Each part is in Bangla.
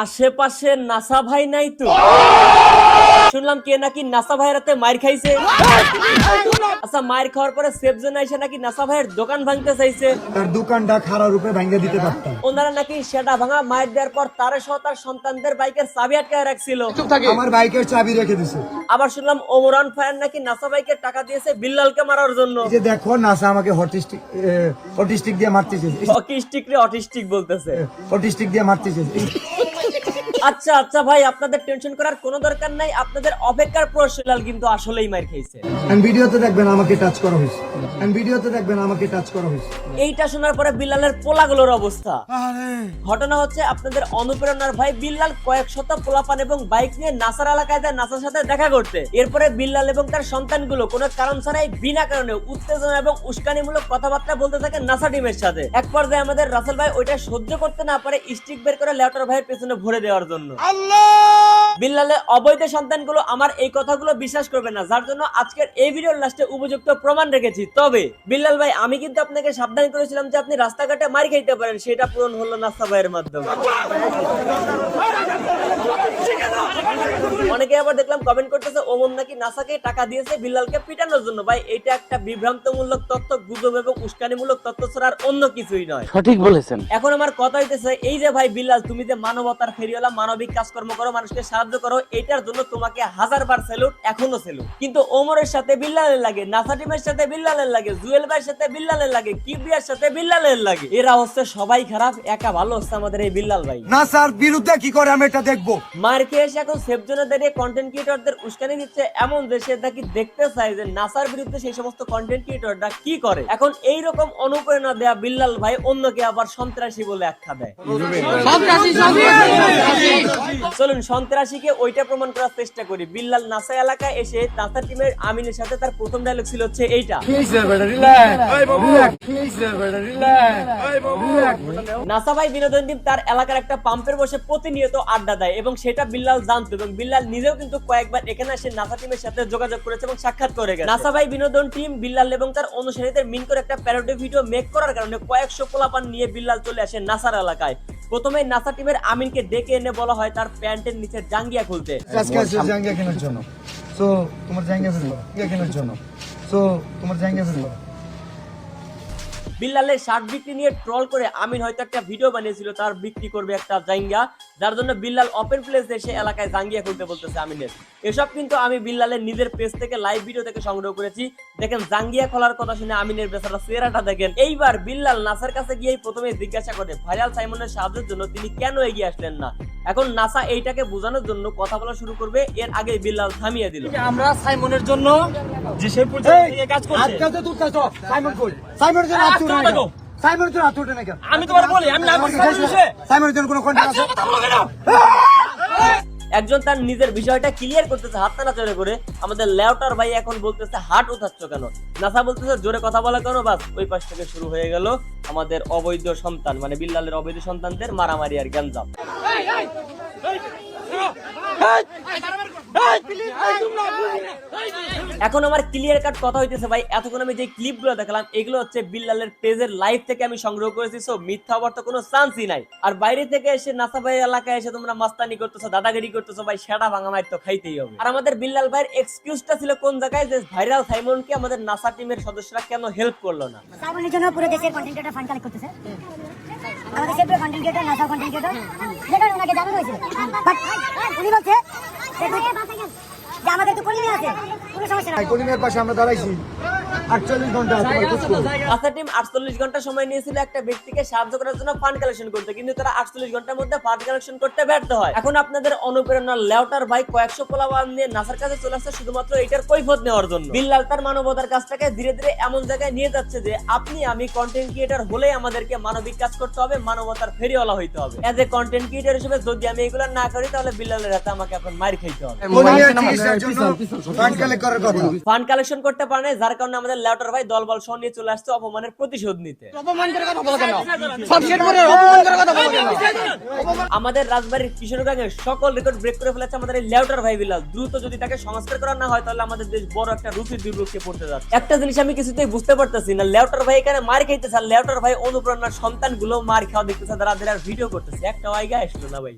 আশেপাশে নাসা ভাই নাই তো? শুনলাম কে নাকি নাসা ভাইয়ের হাতে মার খাইছে। আচ্ছা, মার খাওয়ার পরে সেফজন এসে নাকি নাসা ভাইয়ের দোকান ভাঙতে চাইছে। তার দোকানটা খারাপ রূপে ভেঙে দিতে পারতাম। ওনারা নাকি সেটা ভাঙা মার দেওয়ার পর তার সহ তার সন্তানদের বাইকের চাবি আটকায় রাখছিল। আমার বাইকের চাবি রেখে দিছে। আবার শুনলাম ওমরান ফায়ার নাকি নাসা ভাইকে টাকা দিয়েছে বিল্লালকে মারার জন্য। এই যে দেখো, নাসা আমাকে অটিস্টিক দিয়ে মারতেছে। অটিস্টিক বলতেছে, অটিস্টিক দিয়ে মারতেছে। আচ্ছা আচ্ছা ভাই, আপনাদের টেনশন করার কোনো দরকার নাই, আপনাদের অপেক্ষার প্রশ্নলাল কিন্তু আসলেই মার খাইছে। ভিডিওতে দেখবেন আমাকে টাচ করা হয়েছে। ভিডিওতে দেখবেন আমাকে টাচ করা হয়েছে। এইটা শোনার পরে বিল্লালের পোলাগুলোর অবস্থা। ঘটনা হচ্ছে আপনাদের অনুপ্রেরণার ভাই বিল্লাল কয়েক শত পোলাপান এবং বাইক নিয়ে নাসার এলাকায় যায় নাসার সাথে দেখা করতে। এরপরে বিল্লাল এবং তার সন্তানগুলো কোনো কারণ ছাড়াই বিনা কারণে উত্তেজনা এবং উস্কানিমূলক কথাবার্তা বলতে থাকে নাসা টিমের সাথে। এক পর্যায়ে আমাদের রাসেল ভাই ওইটা সহ্য করতে না পারে স্টিক বের করে লেউটার ভাইয়ের পেছনে ভরে দেওয়ার জন্য। বিল্লালের অবৈধ সন্তানগুলো আমার এই কথাগুলো বিশ্বাস করবে না, যার জন্য আজকের এই ভিডিওর লাস্টে উপযুক্ত প্রমাণ রেখেছি। তবে বিল্লাল ভাই, আমি কিন্তু আপনাকে সাবধান করেছিলাম যে আপনি রাস্তাঘাটে মার খাইতে পারেন, সেটা পূরণ হলো নাসা ভাইয়ের মাধ্যমে। অনেকে আবার দেখলাম কমেন্ট করতেছে ওমন নাকি নাসাকে টাকা দিয়েছে বিল্লালকে পিটানোর জন্য। ভাই, এটা একটা বিভ্রান্তমূলক তথ্য, গুজব এবং উস্কানিমূলক তথ্য ছাড়া আর অন্য কিছুই নয়। সঠিক বলেছেন। এখন আমার কথা হইতেছে, এই যে ভাই বিল্লাল, তুমি যে মানবতার ফেরিওয়ালা, মানবিক কাজকর্ম করো, মানুষকে সাহায্য করো, এটার জন্য তোমাকে হাজারবার স্যালুট, এখনো স্যালুট। কিন্তু ওমরের সাথে বিল্লালের লাগে, নাসা টিমের সাথে বিল্লালের লাগে, জুয়েল ভাইয়ের সাথে বিল্লালের লাগে, কিবরিয়ার সাথে বিল্লালের লাগে। এরা হচ্ছে সবাই খারাপ, একা ভালো হচ্ছে আমাদের এই বিল্লাল ভাই। নাসার বিরুদ্ধে কি করে আমি এটা দেখবো। মার খেয়ে এসে এখন সেফ জোনে দাঁড়িয়ে কন্টেন্ট ক্রিয়েটরদের উস্কানি দিচ্ছে, এমন যে সে নাকি দেখতে চায় যে নাসার বিরুদ্ধে সেই সমস্ত কন্টেন্ট ক্রিয়েটররা কি করে। এখন এই রকম অনুপ্রেরণা দেয়া বিল্লাল ভাই অন্যকে আবার সন্ত্রাসী বলে আখ্যা দেয়। চলুন সন্ত্রাসীকে ওইটা প্রমাণ করার চেষ্টা করি। বিল্লাল নাসা এলাকায় এসে নাসা টিমের আমিনের সাথে তার প্রথম ডায়লগ ছিল হচ্ছে এইটা। নাসা ভাই বিনোদন টিম তার এলাকার একটা পাম্পের বসে প্রতিনিয়ত আড্ডা দেয় এবং সেটা বিল্লাল জানতো, এবং বিল্লাল নিজেও কিন্তু কয়েকবার এখানে এসে নাসা টিমের সাথে যোগাযোগ করেছে এবং সাক্ষাৎ করে গেছে। নাসা ভাই বিনোদন টিম বিল্লাল এবং তার অনুসারীদের মিন করে একটা প্যারোডি ভিডিও মেক করার কারণে কয়েকশো পোলাপান নিয়ে বিল্লাল চলে আসে নাসার এলাকায়। প্রথমে নাসা টিমের আমিনকে ডেকে এনে বলা হয় তার প্যান্টের নিচে জাঙ্গিয়া খুলতে। জাঙ্গিয়া কেনার জন্য। সো তোমার জাঙ্গিয়া ফেলবো কেনার জন্য। সো তোমার জাঙ্গিয়া ফেলবো। বিল্লালের শার্ট বিক্রি নিয়ে ট্রল করে আমিন হয়তো একটা ভিডিও বানিয়েছিল তার বিক্রি করবে একটা জাঙ্গিয়া, যার জন্য বিল্লাল ওপেন প্লেসে এসে এলাকায় জাঙ্গিয়া খুলতে বলতেছে আমিনের। এসব কিন্তু আমি বিল্লালের নিজের পেজ থেকে লাইভ ভিডিও থেকে সংগ্রহ করেছি। দেখেন জাঙ্গিয়া খোলার কথা শুনে আমিনের বেচারা চেহারাটা দেখেন। এইবার বিল্লাল নাসার কাছে গিয়ে প্রথমে জিজ্ঞাসা করে ভাইরাল সাইমনের সাহায্যের জন্য তিনি কেন এগিয়ে আসলেন না। এখন নাসা এইটাকে বোঝানোর জন্য কথা বলা শুরু করবে, এর আগে বিল্লাল থামিয়ে দিল। আমরা সাইমনের জন্য যে সেই পর্যায়ে কাজ করছি। আজকে তুই কাজ সাইমন কই? সাইমনের জন্য আজ তুই না। সাইমনের জন্য আজ তুই না কেন? আমি তোমার বলি আমি না সাইমনের জন্য কোনো কন্টেন্ট আছে? একজন তার নিজের বিষয়টা ক্লিয়ার করতেছে হাত নাড়াচাড়া করে। আমাদের লেউটার ভাই এখন বলতেছে হাট উঠাচ্ছ কেন, নাসা বলতেছে জোরে কথা বলা কেন। বাস ওই পাশ থেকে শুরু হয়ে গেল আমাদের অবৈধ সন্তান মানে বিল্লালের অবৈধ সন্তানদের মারামারি আর গ্যাঞ্জাম। এখন আমার ক্লিয়ার কাট কথা হইতেছে ভাই, এতক্ষণ আমি যে ক্লিপগুলো দেখালাম এগুলো হচ্ছে বিল্লালের পেজের লাইভ থেকে আমি সংগ্রহ করেছি। সো মিথ্যা হওয়ার তো কোনো চান্সই নাই। আর বাইরে থেকে এসে নাসা ভাই এলাকায় এসে তোমরা মাস্তানি করতেছো, দাদাগিরি করতেছো, ভাই সেটা ভাঙা মাইর তো খাইতেই হবে। আর আমাদের বিল্লাল ভাইয়ের এক্সকিউজটা ছিল কোন জায়গায়, যে ভাইরাল সাইমনকে আমাদের নাসা টিমের সদস্যরা কেন হেল্প করলো না। সাইমনের জন্য পুরো দেশের কন্টেন্ট ক্রিয়েটর ফান্ড কালেক্ট করতেছে। আমাদের দেশের পুরো content creator NASA content creator যেটা ওনাকে জানানো হয়েছিল, বাট উনি বলছে যে আমাদের তো কলিমে আছে, কোনো সমস্যা নাই। কলিমের পাশে আমরা দাঁড়াইছি 48 ঘন্টা। নাসা টিম 48 ঘন্টা সময় নিয়েছিল একটা ব্যক্তিকে সাহায্য করার জন্য ফান্ড কালেকশন করতে, কিন্তু তারা 48 ঘন্টার মধ্যে ফান্ড কালেকশন করতে ব্যর্থ হয়। এখন আপনাদের অনুপ্রেরণার লেউটার ভাই কয়েকশো পোলাপান নিয়ে নাসার কাছে চলে আসছে শুধুমাত্র এটার কৈফিয়ত নেওয়ার জন্য। বিল্লাল তার মানবতার কাজটাকে ধীরে ধীরে এমন জায়গায় নিয়ে যাচ্ছে যে আপনি আমি কন্টেন্ট ক্রিয়েটর হলেই আমাদেরকে মানবিক কাজ করতে হবে, মানবতার ফেরিওয়ালা হইতে হবে। এজ এ কন্টেন্ট ক্রিয়েটর হিসেবে যদি আমি এগুলো না করি তাহলে বিল্লালের হাতে আমাকে এখন মার খাইতে হবে। ফান্ড কালেকশন করতে পারে, যার কারণে আমাদের লেউটার ভাই দলবল সহ নিয়ে চলে আসছে অপমানের প্রতিশোধ নিতে। আমাদের রাজবাড়ির কিশোরগঞ্জের সকল রেকর্ড ব্রেক করে ফেলেছে আমাদের এই লেউটার ভাই বিলাল। দ্রুত যদি তাকে সংস্কার করা না হয় তাহলে আমাদের দেশ বড় একটা রুচির দুর্ভোগে পড়তে যাচ্ছে। একটা জিনিস আমি কিছুতেই বুঝতে পারতেছি না, লেউটার ভাই এখানে মার খাইতেছে আর লেউটার ভাই অনুপ্রেরণার সন্তানগুলো মার খাওয়া দেখতেছে, তারা ভিডিও করতেছে, একটা ওয়াইগা আসলো না ভাই।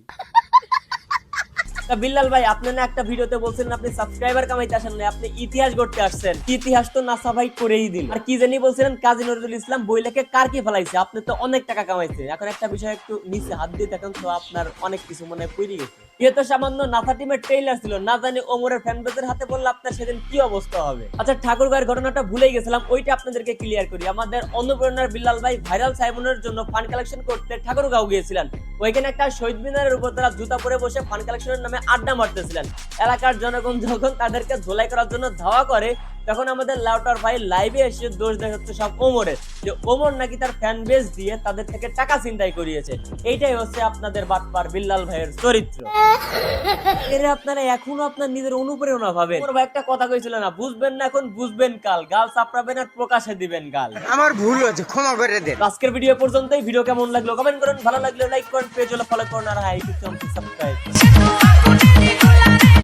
বিল্লাল ভাই আপনি না একটা ভিডিওতে বলছিলেন আপনি সাবস্ক্রাইবার কামাইতে আসেন না, আপনি ইতিহাস গড়তে আসছেন। ইতিহাস তো নাসা ভাই করেই দিল। আর কি জানি বলছিলেন কাজী নজরুল ইসলাম বই লেখে কার কি ফেলাইছে, আপনি তো অনেক টাকা কামাইছেন। এখন একটা বিষয় একটু নিচে হাত দিয়ে দেখেন তো আপনার অনেক কিছু মনে পড়ে গেছে। এ তো সামান্য নাসা টিমের ট্রেইলার ছিল, না জানি ওমরের ফ্যান বেজের হাতে পড়লে আপনার সেদিন কি অবস্থা হবে। আচ্ছা ঠাকুরগাঁয়ের ঘটনাটা ভুলেই গেছিলাম, ওইটা আপনাদেরকে ক্লিয়ার করি। আমাদের অনুপ্রেরণার বিল্লাল ভাই ভাইরাল সাইমনের জন্য ফান্ড কালেকশন করতে ঠাকুরগাঁও গিয়েছিলেন। ওইখানে একটা শহীদ মিনারের উপর তারা জুতা পরে বসে ফান্ড কালেকশনের নামে আড্ডা মারতেছিলেন। এলাকার জনগণ যখন তাদেরকে ধোলাই করার জন্য ধাওয়া করে তখন আমাদের লাউটার ভাই লাইভে এসে দোষ দেয় হচ্ছে সব ওমরের, যে ওমর নাকি তার ফ্যান বেস দিয়ে তাদের থেকে টাকা ছিনতাই করিয়েছে। এইটাই হচ্ছে আপনাদের বাটপার বিল্লাল ভাইয়ের চরিত্র। এর আপনারা এখনো আপনার নিজের অনুপ্রেরণা ভাবেন। ওর ভাই একটা কথা কইছিল না, বুঝবেন না এখন বুঝবেন কাল, গাল চাপড়াবেন আর প্রকাশে দিবেন গাল। আমার ভুল হয়েছে, ক্ষমা করে দেন। আজকের ভিডিও পর্যন্তই। ভিডিও কেমন লাগলো কমেন্ট করুন, ভালো লাগলে লাইক করুন, পেজ হলে ফলো করুন আর হাই সাবস্ক্রাইব।